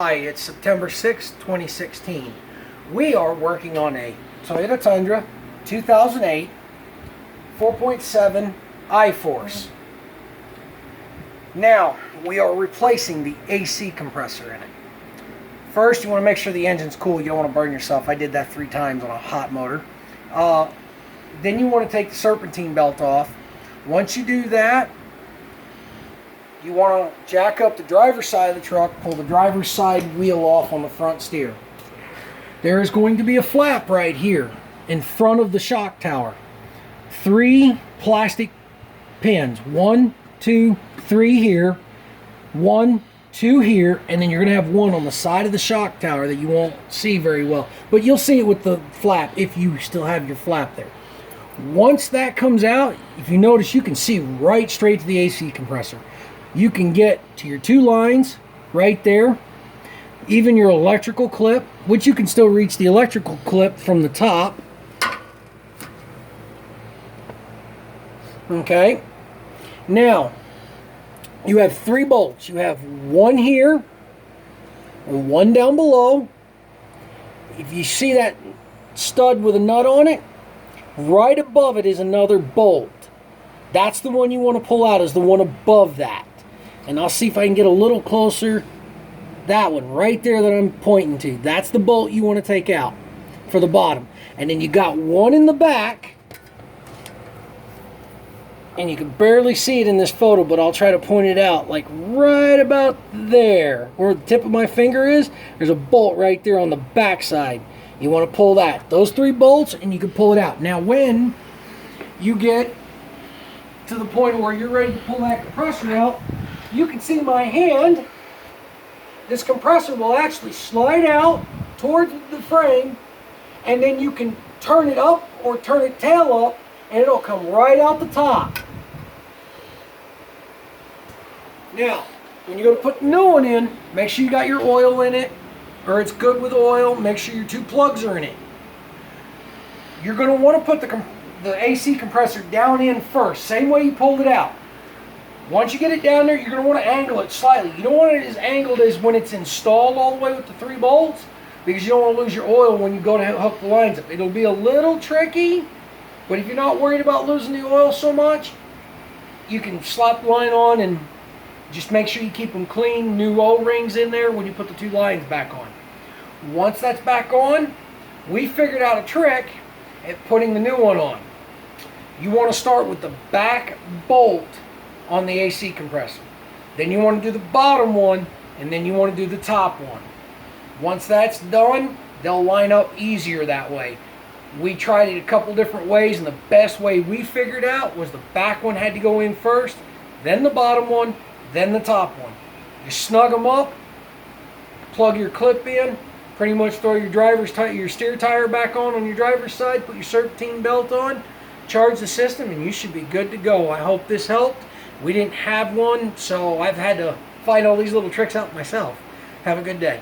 Hi, it's September 6, 2016. We are working on a Toyota Tundra 2008 4.7 I-Force. Now, we are replacing the AC compressor in it. First, you want to make sure the engine's cool. You don't want to burn yourself. I did that 3 times on a hot motor. Then you want to take the serpentine belt off. Once you do that, you want to jack up the driver's side of the truck, pull the driver's side wheel off on the front steer. There is going to be a flap right here in front of the shock tower. 3 plastic pins. 1, 2, 3 here. 1, 2 here. And then you're going to have one on the side of the shock tower that you won't see very well. But you'll see it with the flap if you still have your flap there. Once that comes out, if you notice, you can see right straight to the AC compressor. You can get to your 2 lines right there, even your electrical clip, which you can still reach the electrical clip from the top. Okay, now you have 3 bolts. You have 1 here and 1 down below. If you see that stud with a nut on it, right above it is another bolt. That's the one you want to pull out, is the one above that. And I'll see if I can get a little closer. That one right there that I'm pointing to. That's the bolt you want to take out for the bottom. And then you got 1 in the back. And you can barely see it in this photo, but I'll try to point it out. Like right about there, where the tip of my finger is, there's a bolt right there on the back side. You want to pull that. Those 3 bolts, and you can pull it out. Now when you get to the point where you're ready to pull that compressor out, you can see my hand. This compressor will actually slide out towards the frame, and then you can turn it up or turn it tail up, and it'll come right out the top. Now, when you go to put the new one in, make sure you got your oil in it, or it's good with oil. Make sure your 2 plugs are in it. You're going to want to put the AC compressor down in first, same way you pulled it out. Once you get it down there, you're going to want to angle it slightly. You don't want it as angled as when it's installed all the way with the 3 bolts, because you don't want to lose your oil when you go to hook the lines up. It'll be a little tricky, but if you're not worried about losing the oil so much, you can slap the line on and just make sure you keep them clean. New O-rings in there when you put the 2 lines back on. Once that's back on, we figured out a trick at putting the new one on. You want to start with the back bolt on the AC compressor. Then you want to do the bottom one, and then you want to do the top one. Once that's done, they'll line up easier that way. We tried it a couple different ways, and the best way we figured out was the back one had to go in first, then the bottom one, then the top one. You snug them up, plug your clip in, pretty much throw your steer tire back on your driver's side, put your serpentine belt on, charge the system, and you should be good to go. I hope this helped. We didn't have one, so I've had to find all these little tricks out myself. Have a good day.